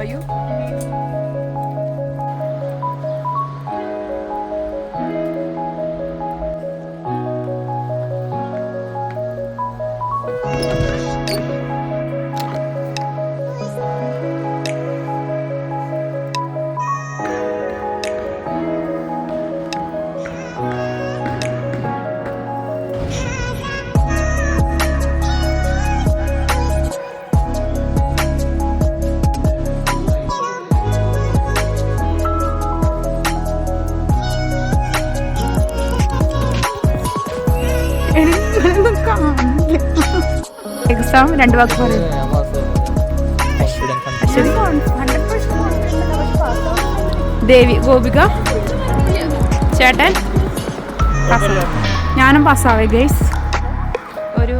അയ്യോ എക്സാം 2 വാക്ക് പറയും. ദേവി, ഗോപിക, ചേട്ടൻ, ഞാനും പാസ്സാവേ ഗൈസ്. ഒരു